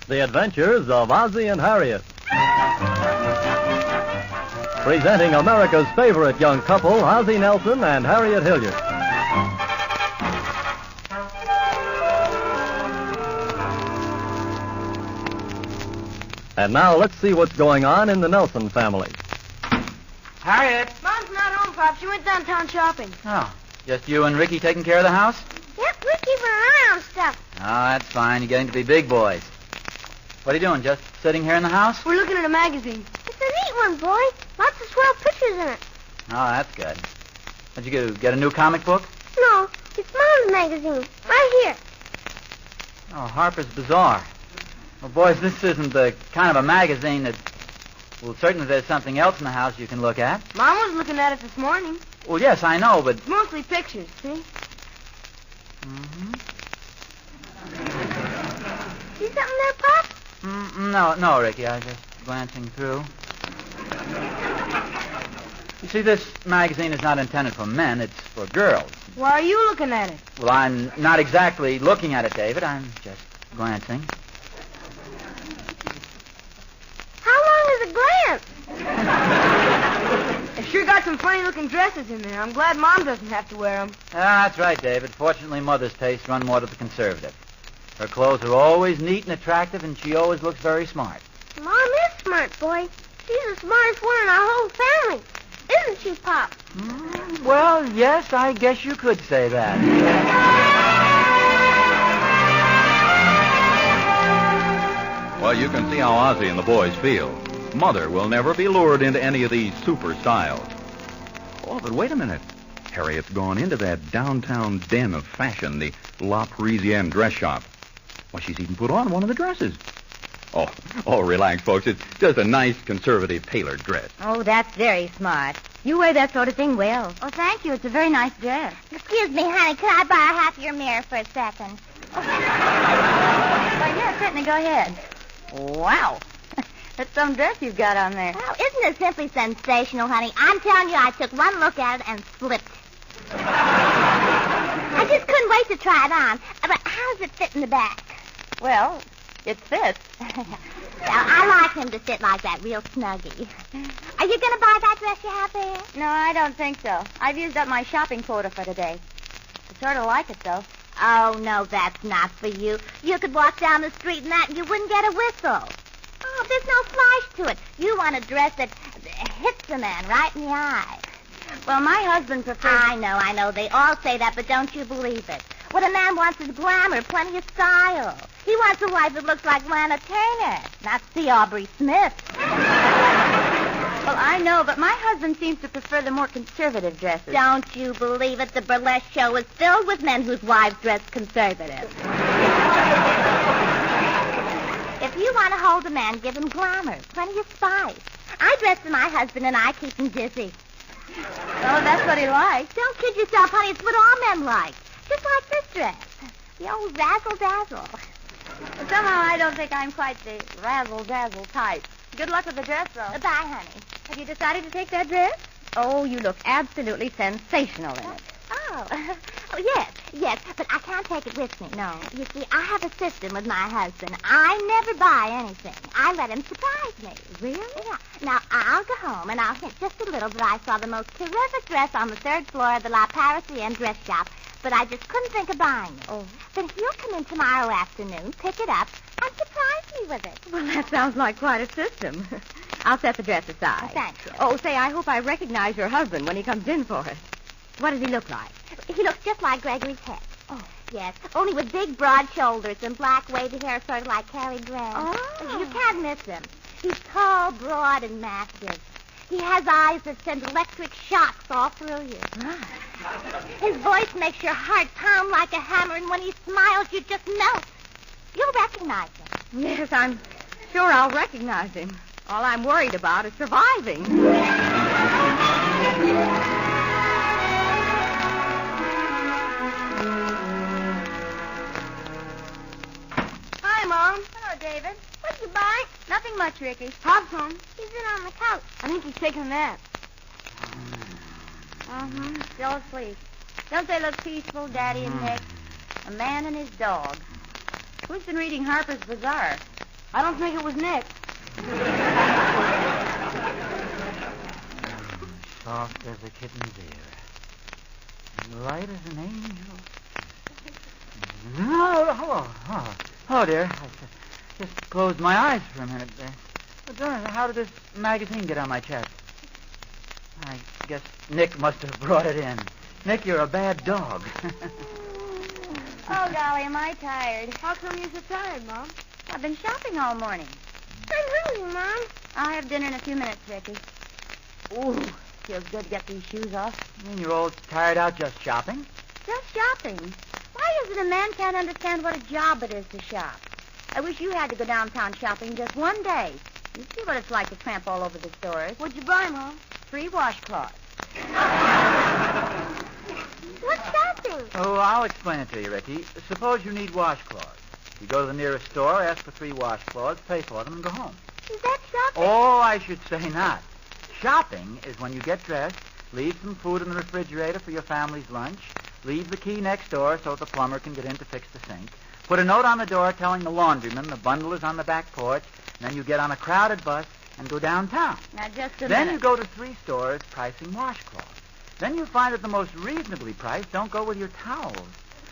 The Adventures of Ozzie and Harriet. Presenting America's favorite young couple, Ozzie Nelson and Harriet Hilliard. And now let's see what's going on in the Nelson family. Harriet! Mom's not home, Pop. She went downtown shopping. Oh, just you and Ricky taking care of the house? Yep, we're keeping an eye on stuff. Oh, that's fine. You're getting to be big boys. What are you doing, just sitting here in the house? We're looking at a magazine. It's a neat one, boy. Lots of swell pictures in it. Oh, that's good. What'd you get a new comic book? No, it's Mom's magazine. Right here. Oh, Harper's Bazaar. Well, boys, this isn't the kind of a magazine that... Well, certainly there's something else in the house you can look at. Mom was looking at it this morning. Well, yes, I know, but... It's mostly pictures, see? Mm-hmm. See something there, Pop? No, Ricky. I was just glancing through. You see, this magazine is not intended for men. It's for girls. Why are you looking at it? Well, I'm not exactly looking at it, David. I'm just glancing. How long is a glance? It sure got some funny-looking dresses in there. I'm glad Mom doesn't have to wear them. Ah, that's right, David. Fortunately, Mother's tastes run more to the conservative. Her clothes are always neat and attractive, and she always looks very smart. Mom is smart, boy. She's the smartest one in our whole family. Isn't she, Pop? Well, yes, I guess you could say that. Well, you can see how Ozzie and the boys feel. Mother will never be lured into any of these super styles. Oh, but wait a minute. Harriet's gone into that downtown den of fashion, the La Parisienne dress shop. Why, she's even put on one of the dresses. Oh, relax, folks. It's just a nice, conservative, tailored dress. Oh, that's very smart. You wear that sort of thing well. Oh, thank you. It's a very nice dress. Excuse me, honey. Could I borrow half your mirror for a second? Why, yeah, certainly. Go ahead. Wow. That's some dress you've got on there. Well, isn't it simply sensational, honey? I'm telling you, I took one look at it and slipped. I just couldn't wait to try it on. But how does it fit in the back? Well, it fits. Well, I like him to sit like that, real snuggy. Are you going to buy that dress you have there? No, I don't think so. I've used up my shopping quota for today. I sort of like it, though. Oh, no, that's not for you. You could walk down the street in that and you wouldn't get a whistle. Oh, there's no flash to it. You want a dress that hits a man right in the eye. Well, my husband prefers... I know. They all say that, but don't you believe it. What a man wants is glamour, plenty of style. He wants a wife that looks like Lana Turner, not C. Aubrey Smith. Well, I know, but my husband seems to prefer the more conservative dresses. Don't you believe it? The burlesque show is filled with men whose wives dress conservative. If you want to hold a man, give him glamour, plenty of spice. I dress for my husband, and I keep him dizzy. Oh, that's what he likes. Don't kid yourself, honey. It's what all men like. Just like this dress. The old razzle-dazzle. Somehow I don't think I'm quite the razzle-dazzle type. Good luck with the dress, though. Bye, honey. Have you decided to take that dress? Oh, you look absolutely sensational in it. Oh, yes, but I can't take it with me. No. You see, I have a system with my husband. I never buy anything. I let him surprise me. Really? Yeah. Now, I'll go home, and I'll hint just a little that I saw the most terrific dress on the third floor of the La Parisienne dress shop, but I just couldn't think of buying it. Oh. Then he'll come in tomorrow afternoon, pick it up, and surprise me with it. Well, that sounds like quite a system. I'll set the dress aside. Oh, thank you. Oh, say, I hope I recognize your husband when he comes in for it. What does he look like? He looks just like Gregory's head. Oh. Yes, only with big, broad shoulders and black, wavy hair, sort of like Cary Grant. Oh. You can't miss him. He's tall, broad, and massive. He has eyes that send electric shocks all through you. Right. His voice makes your heart pound like a hammer, and when he smiles, you just melt. You'll recognize him. Yes, I'm sure I'll recognize him. All I'm worried about is surviving. Hi, Mom. Hello, David. What'd you buy? Nothing much, Ricky. Pop's home. He's in on the couch. I think he's taking a nap. Still asleep. Don't they look peaceful, Daddy and Nick? A man and his dog. Who's been reading Harper's Bazaar? I don't think it was Nick. Soft as a kitten's ear. And light as an angel. Oh, dear. I just closed my eyes for a minute there. But how did this magazine get on my chest? I guess Nick must have brought it in. Nick, you're a bad dog. Oh, golly, am I tired. How come you're so tired, Mom? I've been shopping all morning. I'm hungry, Mom. I'll have dinner in a few minutes, Ricky. Ooh, feels good to get these shoes off. You mean you're all tired out just shopping? Just shopping. Why is it a man can't understand what a job it is to shop? I wish you had to go downtown shopping just one day. You'd see what it's like to tramp all over the stores. What'd you buy, Mom? 3 washcloths. What's that thing? Oh, I'll explain it to you, Ricky. Suppose you need washcloths. You go to the nearest store, ask for 3 washcloths, pay for them, and go home. Is that shopping? Oh, I should say not. Shopping is when you get dressed, leave some food in the refrigerator for your family's lunch, leave the key next door so the plumber can get in to fix the sink, put a note on the door telling the laundryman the bundle is on the back porch, and then you get on a crowded bus and go downtown. Now, just a Then minute. you go to 3 stores pricing washcloths. Then you find that the most reasonably priced don't go with your towels.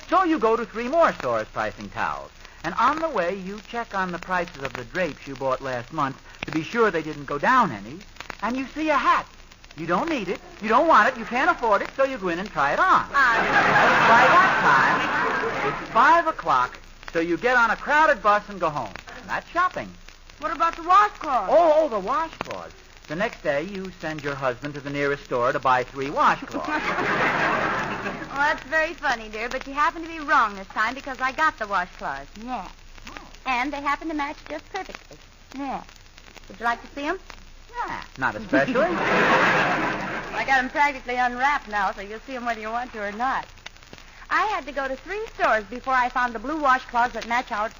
So you go to 3 more stores pricing towels. And on the way, you check on the prices of the drapes you bought last month to be sure they didn't go down any. And you see a hat. You don't need it. You don't want it. You can't afford it. So you go in and try it on. By that time, it's 5 o'clock. So you get on a crowded bus and go home. And that's shopping. What about the washcloths? Oh, the washcloths. The next day, you send your husband to the nearest store to buy 3 washcloths. Well, that's very funny, dear, but you happen to be wrong this time because I got the washcloths. Yeah. And they happen to match just perfectly. Yeah. Would you like to see them? Yeah, not especially. I got them practically unwrapped now, so you'll see them whether you want to or not. I had to go to 3 stores before I found the blue washcloths that match out.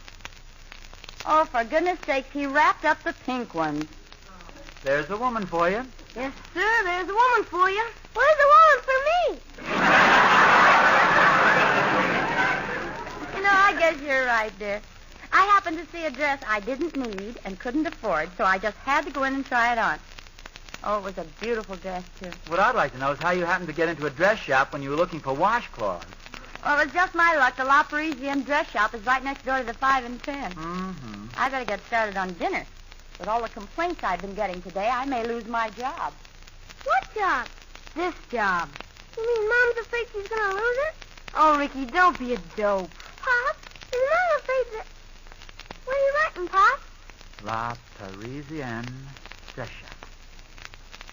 Oh, for goodness sakes, he wrapped up the pink ones. There's a woman for you. Yes, sir, there's a woman for you. Where's the woman for me? You know, I guess you're right, dear. I happened to see a dress I didn't need and couldn't afford, so I just had to go in and try it on. Oh, it was a beautiful dress, too. What I'd like to know is how you happened to get into a dress shop when you were looking for washcloths. Well, it was just my luck. The La Parisienne dress shop is right next door to the 5 and 10. Mm-hmm. I better get started on dinner. With all the complaints I've been getting today, I may lose my job. What job? This job. You mean Mom's afraid she's going to lose it? Oh, Ricky, don't be a dope. Pop, is Mom afraid that... What are you writing, Pop? La Parisienne dress shop.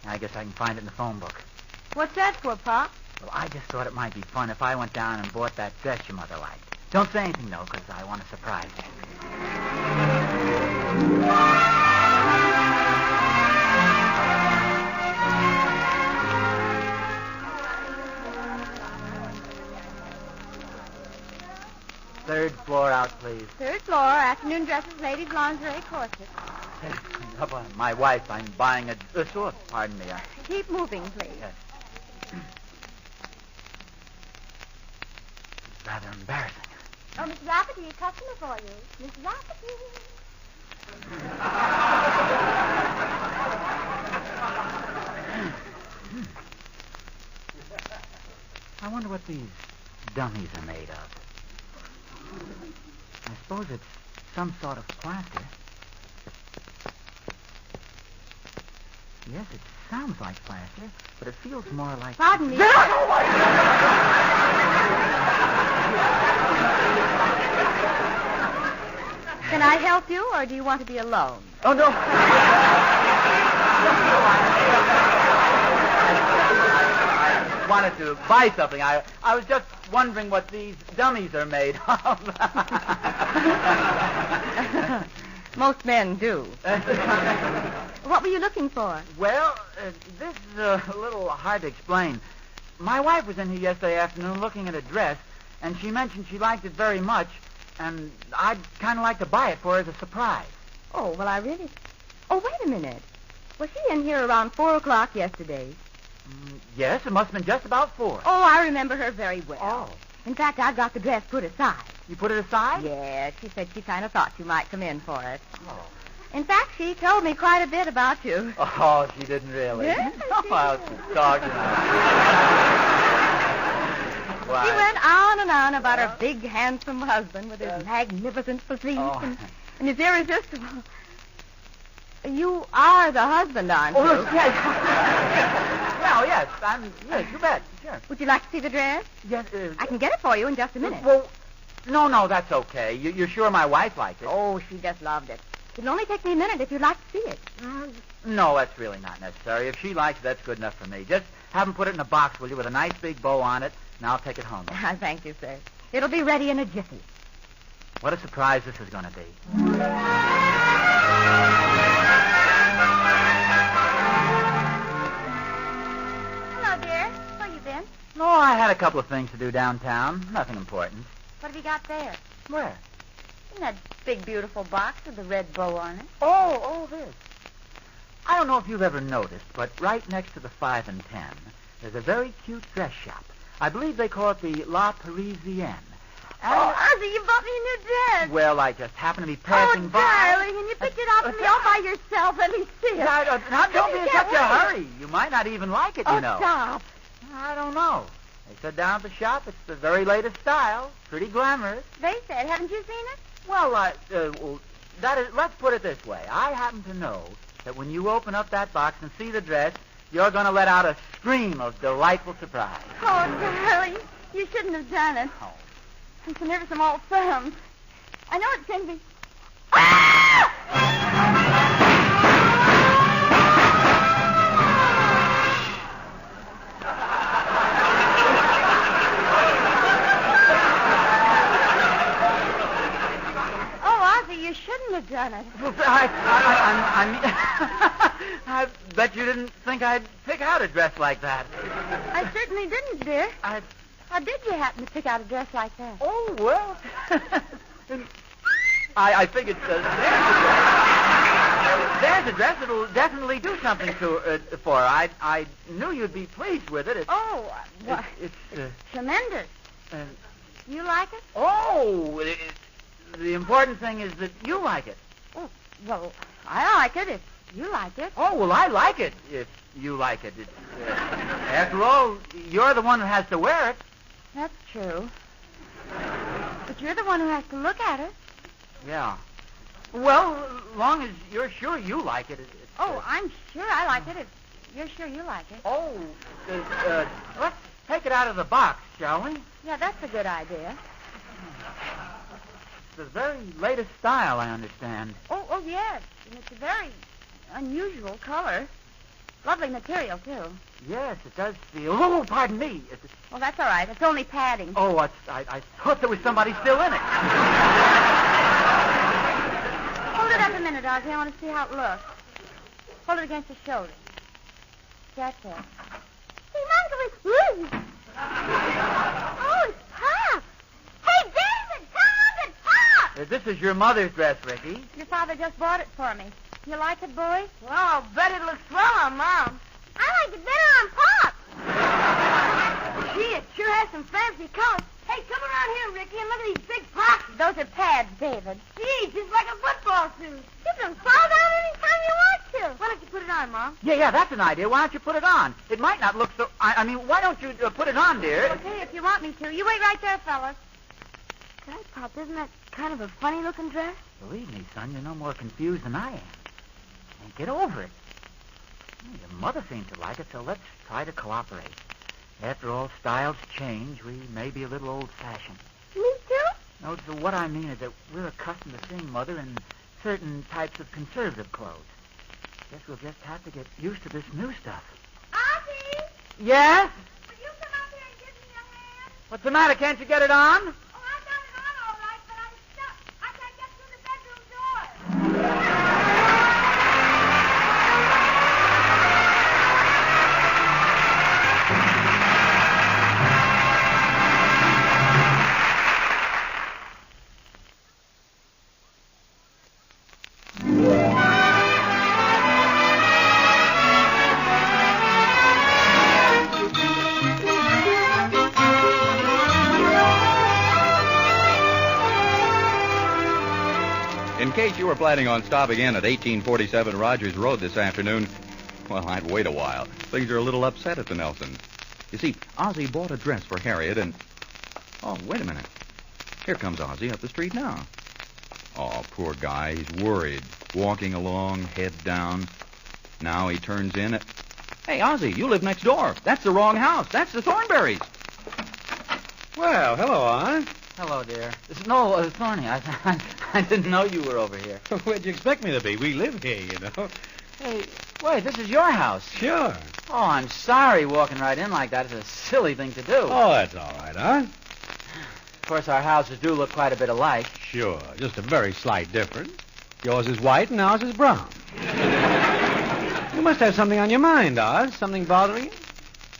I guess I can find it in the phone book. What's that for, Pop? Well, I just thought it might be fun if I went down and bought that dress your mother liked. Don't say anything, though, because I want to surprise you. Third floor out, please. 3rd floor, afternoon dresses, ladies' lingerie, corsets. My wife, I'm buying a... pardon me. Keep moving, please. Yes. It's rather embarrassing. Oh, Miss Rafferty, a customer for you. Miss Rafferty. I wonder what these dummies are made of. I suppose it's some sort of plaster. Yes, it sounds like plaster, but it feels more like... Pardon me. Can I help you, or do you want to be alone? Oh, no. I wanted to buy something. I was just wondering what these dummies are made of. Most men do. What were you looking for? Well, this is a little hard to explain. My wife was in here yesterday afternoon looking at a dress, and she mentioned she liked it very much, and I'd kind of like to buy it for her as a surprise. Oh, well, I really... Oh, wait a minute. Was she in here around 4 o'clock yesterday? Yes, it must have been just about 4. Oh, I remember her very well. Oh. In fact, I've got the dress put aside. You put it aside? Yeah, she said she kind of thought you might come in for it. Oh. In fact, she told me quite a bit about you. Oh, she didn't really? Yes, Oh, she well, did. she's talking. Why? She went on and on about her big, handsome husband with his magnificent physique and his irresistible... You are the husband, aren't you? Oh, yes. Well, yes. Yes, you bet. Sure. Would you like to see the dress? Yes. I can get it for you in just a minute. Well, no, that's okay. You're sure my wife liked it? Oh, she just loved it. It'll only take me a minute if you'd like to see it. No, that's really not necessary. If she likes it, that's good enough for me. Just have them put it in a box, will you, with a nice big bow on it, and I'll take it home. Thank you, sir. It'll be ready in a jiffy. What a surprise this is going to be. Hello, dear. Where you been? No, I had a couple of things to do downtown. Nothing important. What have you got there? Where? In that big, beautiful box with the red bow on it. Oh, this. I don't know if you've ever noticed, but right next to the 5 and 10, there's a very cute dress shop. I believe they call it the La Parisienne. Ozzie, you bought me a new dress. Well, I just happened to be passing by. darling, and you picked it out for me all by yourself. Let me see it. Now, don't be in such a hurry. You might not even like it, you know. Stop. I don't know. They said down at the shop it's the very latest style. Pretty glamorous. They said. Haven't you seen it? Well, let's put it this way. I happen to know that when you open up that box and see the dress, you're going to let out a scream of delightful surprise. Oh, darling, you shouldn't have done it. Oh. I'm so nervous I'm all thumbs. I know it's going to be... Ah! Oh, Ozzie, you shouldn't have done it. I mean, I bet you didn't think I'd pick out a dress like that. I certainly didn't, dear. How did you happen to pick out a dress like that? Oh, well, I figured there's a dress that'll definitely do something for her. I knew you'd be pleased with it. It's tremendous. You like it? The important thing is that you like it. Oh, well, I like it if you like it. Oh, well, I like it if you like it. After all, you're the one who has to wear it. That's true. But you're the one who has to look at it. Yeah. Well, as long as you're sure you like it. I'm sure I like it if you're sure you like it. Let's take it out of the box, shall we? Yeah, that's a good idea. It's the very latest style, I understand. Oh, yes. And it's a very unusual color. Lovely material, too. Yes, it does feel... Oh, pardon me. Well, that's all right. It's only padding. Oh, I thought there was somebody still in it. Hold it up a minute, Ozzie. I want to see how it looks. Hold it against your shoulder. That's it. Hey, Uncle, Oh, it's Pop. Hey, David, come on, it's Pop. This is your mother's dress, Ricky. Your father just bought it for me. You like it, boy? Well, I'll bet it looks swell on Mom. I like it better on Pop. Gee, it sure has some fancy colors. Hey, come around here, Ricky, and look at these big pockets. Those are pads, David. Gee, just like a football suit. You can fall down anytime you want to. Why don't you put it on, Mom? Yeah, that's an idea. Why don't you put it on? It might not look so... I mean, why don't you put it on, dear? Okay, if you want me to. You wait right there, fellas. God, Pop, isn't that kind of a funny-looking dress? Believe me, son, you're no more confused than I am. And get over it. Your mother seems to like it, so let's try to cooperate. After all, styles change. We may be a little old-fashioned. Me too? No, so what I mean is that we're accustomed to seeing Mother in certain types of conservative clothes. Guess we'll just have to get used to this new stuff. Ozzie! Yes? Will you come up here and give me a hand? What's the matter? Can't you get it on? Oh, I got it on all right, but I'm stuck. I can't get through the bedroom door. In case you were planning on stopping in at 1847 Rogers Road this afternoon, well, I'd wait a while. Things are a little upset at the Nelsons. You see, Ozzie bought a dress for Harriet and... Oh, wait a minute. Here comes Ozzie up the street now. Oh, poor guy. He's worried. Walking along, head down. Now he turns in at... Hey, Ozzie, you live next door. That's the wrong house. That's the Thornberrys. Well, hello, Oz. Hello, dear. Thorny, I didn't know you were over here. Where'd you expect me to be? We live here, you know. Hey, wait, this is your house. Sure. Oh, I'm sorry walking right in like that. It's a silly thing to do. Oh, that's all right, Oz. Of course, our houses do look quite a bit alike. Sure, just a very slight difference. Yours is white and ours is brown. You must have something on your mind, Oz. Something bothering you?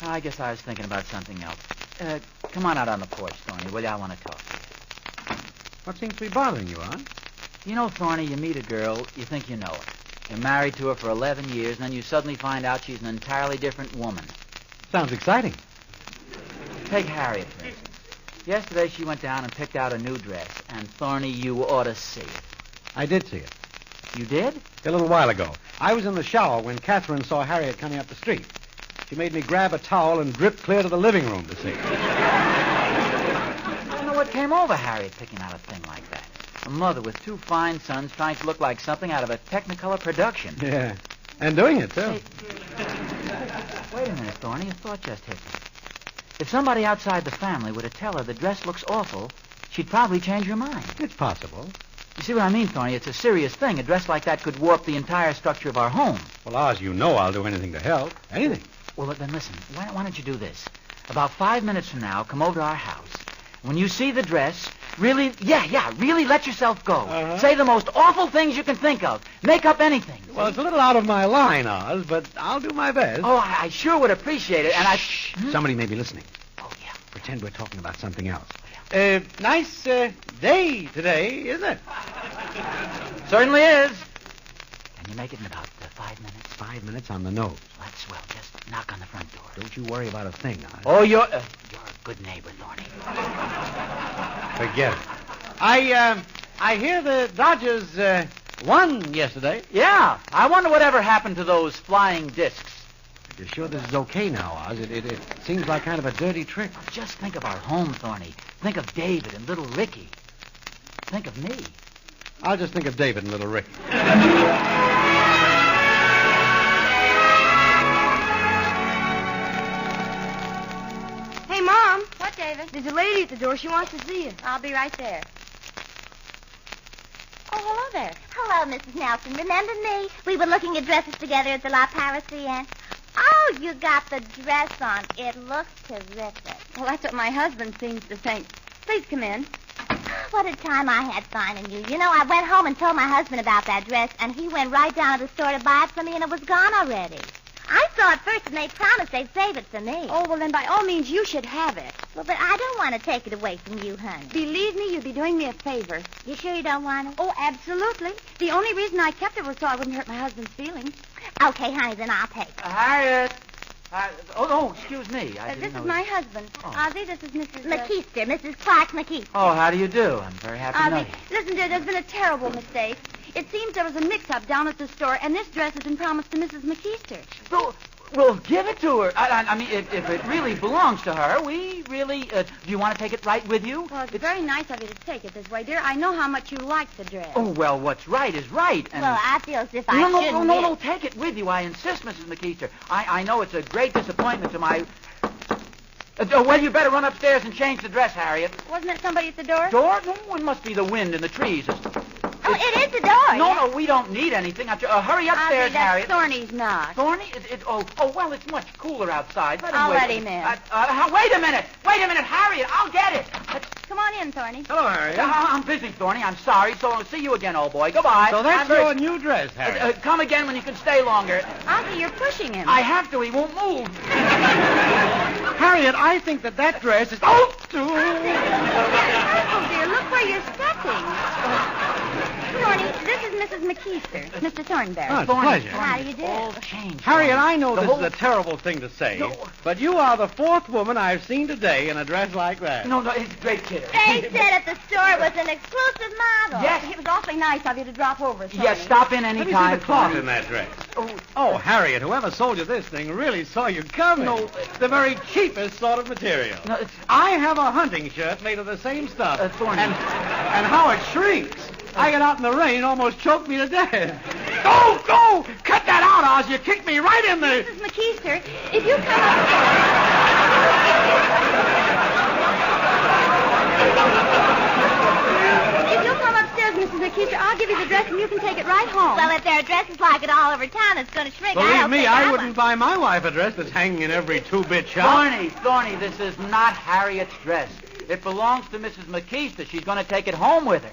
I guess I was thinking about something else. Come on out on the porch, Thorny, will you? I want to talk to you. What seems to be bothering you, Oz? You know, Thorny, you meet a girl, you think you know her. You're married to her for 11 years, and then you suddenly find out she's an entirely different woman. Sounds exciting. Take Harriet, for instance. Yesterday she went down and picked out a new dress, and Thorny, you ought to see it. I did see it. You did? A little while ago. I was in the shower when Catherine saw Harriet coming up the street. She made me grab a towel and drip clear to the living room to see it. I don't know what came over Harriet picking out a thing like that. A mother with two fine sons trying to look like something out of a Technicolor production. Yeah, and doing it, too. Hey, wait a minute, Thorny. A thought just hit me. If somebody outside the family were to tell her the dress looks awful, she'd probably change her mind. It's possible. You see what I mean, Thorny? It's a serious thing. A dress like that could warp the entire structure of our home. Well, Oz, you know I'll do anything to help. Anything. Well, then listen. Why don't you do this? About 5 minutes from now, come over to our house. When you see the dress, really let yourself go. Uh-huh. Say the most awful things you can think of. Make up anything. Well, it's a little out of my line, Oz, but I'll do my best. Oh, I sure would appreciate it, and I... Shh. Somebody may be listening. Oh, yeah. Pretend we're talking about something else. Nice day today, isn't it? Certainly is. Can you make it in about 5 minutes? 5 minutes on the nose. Well, that's swell. Just knock on the front door. Don't you worry about a thing, Oz. Oh, you're a good neighbor, Thorny. Forget it. I hear the Dodgers won yesterday. Yeah. I wonder whatever happened to those flying discs. You're sure this is okay now, Oz? It seems like kind of a dirty trick. Just think of our home, Thorny. Think of David and little Ricky. Think of me. I'll just think of David and little Rick. Hey, Mom. What, David? There's a lady at the door. She wants to see you. I'll be right there. Oh, hello there. Hello, Mrs. Nelson. Remember me? We were looking at dresses together at the La Parisienne. Oh, you got the dress on. It looks terrific. Well, that's what my husband seems to think. Please come in. What a time I had finding you. You know, I went home and told my husband about that dress, and he went right down to the store to buy it for me, and it was gone already. I saw it first, and they promised they'd save it for me. Oh, well, then by all means, you should have it. Well, but I don't want to take it away from you, honey. Believe me, you'd be doing me a favor. You sure you don't want it? Oh, absolutely. The only reason I kept it was so I wouldn't hurt my husband's feelings. Okay, honey, then I'll take it. Harriet. Excuse me. I didn't This know is my husband. Oh. Ozzie, this is Mrs. McKeester, Mrs. Clark McKeester. Oh, how do you do? I'm very happy to know Ozzie, you. listen, dear, there's been a terrible mistake. It seems there was a mix-up down at the store, and this dress has been promised to Mrs. McKeester. Well, give it to her. I mean, if it really belongs to her, we really... do you want to take it right with you? Well, it's very nice of you to take it this way, dear. I know how much you like the dress. Oh, well, what's right is right. And... Well, I feel as if I shouldn't. No, take it with you. I insist, Mrs. McKeester. I know it's a great disappointment to my... well, you better run upstairs and change the dress, Harriet. Wasn't it somebody at the door? Door? No, it must be the wind in the trees. Oh, it is the door. No, we don't need anything. Hurry upstairs, Ozzie, Harriet. that's Thorny's knock. Thorny? Well, it's much cooler outside. I'll let him in. Wait a minute, Harriet. I'll get it. Come on in, Thorny. Hello, Harriet. I'm busy, Thorny. I'm sorry. So I'll see you again, old boy. Goodbye. So that's your new dress, Harriet. Come again when you can stay longer. Ozzie, you're pushing him. I have to. He won't move. Harriet, I think that dress is... Oh, Oh, dear, look where you're stepping. Thorny, this is Mrs. McKeester, Mr. Thornberry. Oh, it's a pleasure. How do you do? All changed. Harriet, I know The this whole- is a terrible thing to say, No. but you are the fourth woman I've seen today in a dress like that. No, it's a great kid. They said at the store it was an exclusive model. Yes. It was awfully awfully nice of you to drop over, Sonny. Yes, stop in any Let me see time. the cloth Sonny. in that dress. Oh, Harriet, whoever sold you this thing really saw you coming. No, the very cheapest sort of material. No, it's... I have a hunting shirt made of the same stuff. Thorny. And how it shrinks. I get out in the rain, almost choked me to death. Go! Cut that out, Oz. You kicked me right in the... Mrs. McKeester, if you come upstairs, Mrs. McKeester, I'll give you the dress and you can take it right home. Well, if there are dresses like it all over town, it's going to shrink. Believe me, I wouldn't buy my wife a dress that's hanging in every two-bit shop. Thorny, this is not Harriet's dress. It belongs to Mrs. McKeester. She's going to take it home with her.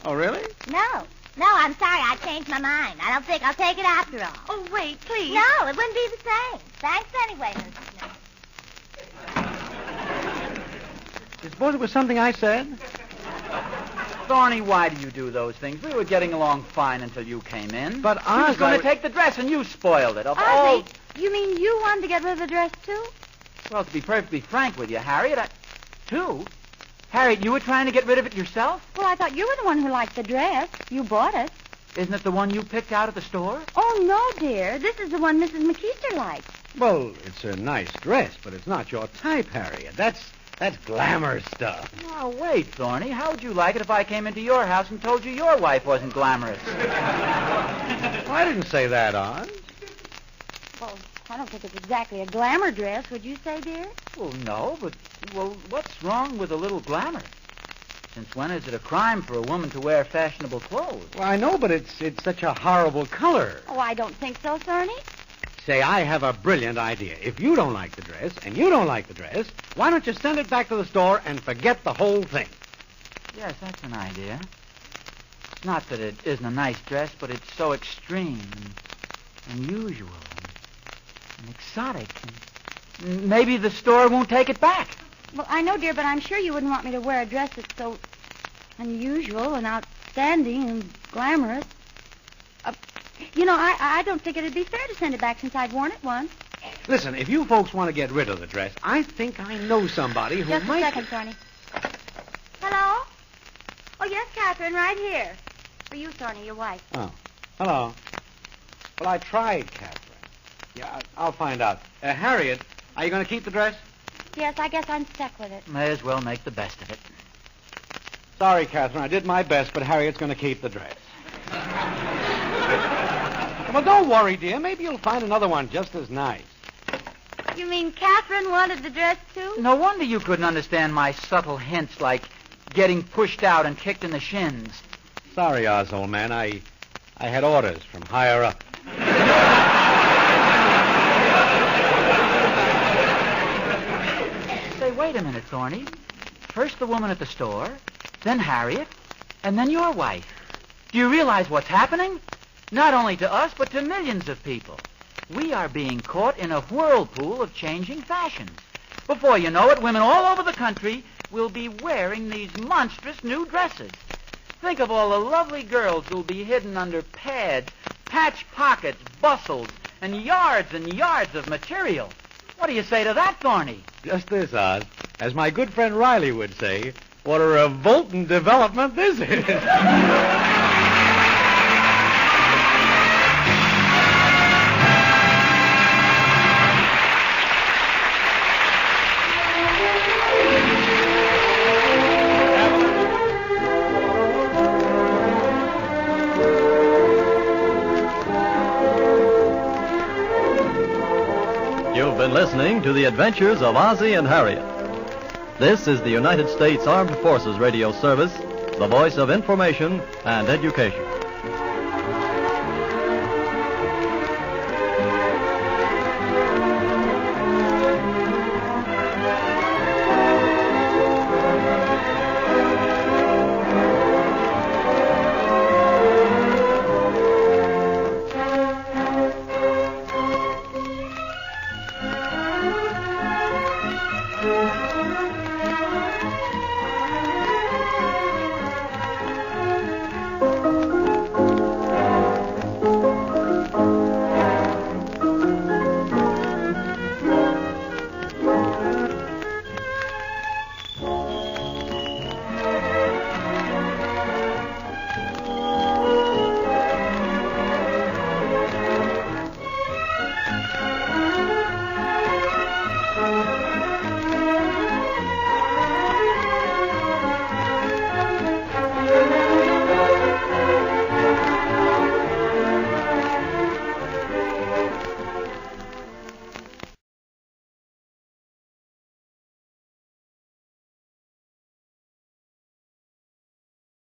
Oh, really? No, I'm sorry. I changed my mind. I don't think I'll take it after all. Oh, wait, please. No, it wouldn't be the same. Thanks anyway, Mrs. Smith. You suppose it was something I said? Thorny, why do you do those things? We were getting along fine until you came in. But She was going to take the dress, and you spoiled it. Of all... Ozzie, you mean you wanted to get rid of the dress, too? Well, to be perfectly frank with you, Harriet, Too? Harriet, you were trying to get rid of it yourself? Well, I thought you were the one who liked the dress. You bought it. Isn't it the one you picked out at the store? Oh, no, dear. This is the one Mrs. McKeester likes. Well, it's a nice dress, but it's not your type, Harriet. That's glamour stuff. Now, wait, Thorny. How would you like it if I came into your house and told you your wife wasn't glamorous? Well, I didn't say that, Oz. Well, I don't think it's exactly a glamour dress, would you say, dear? Well, no, but, what's wrong with a little glamour? Since when is it a crime for a woman to wear fashionable clothes? Well, I know, but it's such a horrible color. Oh, I don't think so, Thorny. Say, I have a brilliant idea. If you don't like the dress, and you don't like the dress, why don't you send it back to the store and forget the whole thing? Yes, that's an idea. It's not that it isn't a nice dress, but it's so extreme and unusual and exotic. And maybe the store won't take it back. Well, I know, dear, but I'm sure you wouldn't want me to wear a dress that's so unusual and outstanding and glamorous. I don't think it'd be fair to send it back since I'd worn it once. Listen, if you folks want to get rid of the dress, I think I know somebody who Just might... a second, Thorny. Hello? Oh, yes, Catherine, right here. For you, Thorny, your wife. Oh, hello. Well, I tried, Catherine. Yeah, I'll find out. Harriet, are you going to keep the dress? Yes, I guess I'm stuck with it. May as well make the best of it. Sorry, Catherine, I did my best, but Harriet's going to keep the dress. Well, don't worry, dear. Maybe you'll find another one just as nice. You mean Catherine wanted the dress, too? No wonder you couldn't understand my subtle hints like getting pushed out and kicked in the shins. Sorry, Oz, old man. I had orders from higher up. Say, wait a minute, Thorny. First the woman at the store, then Harriet, and then your wife. Do you realize what's happening? Not only to us, but to millions of people. We are being caught in a whirlpool of changing fashions. Before you know it, women all over the country will be wearing these monstrous new dresses. Think of all the lovely girls who'll be hidden under pads, patch pockets, bustles, and yards of material. What do you say to that, Thorny? Just this, Oz. As my good friend Riley would say, what a revolting development this is. You've been listening to the adventures of Ozzie and Harriet. This is the United States Armed Forces Radio Service, the voice of information and education.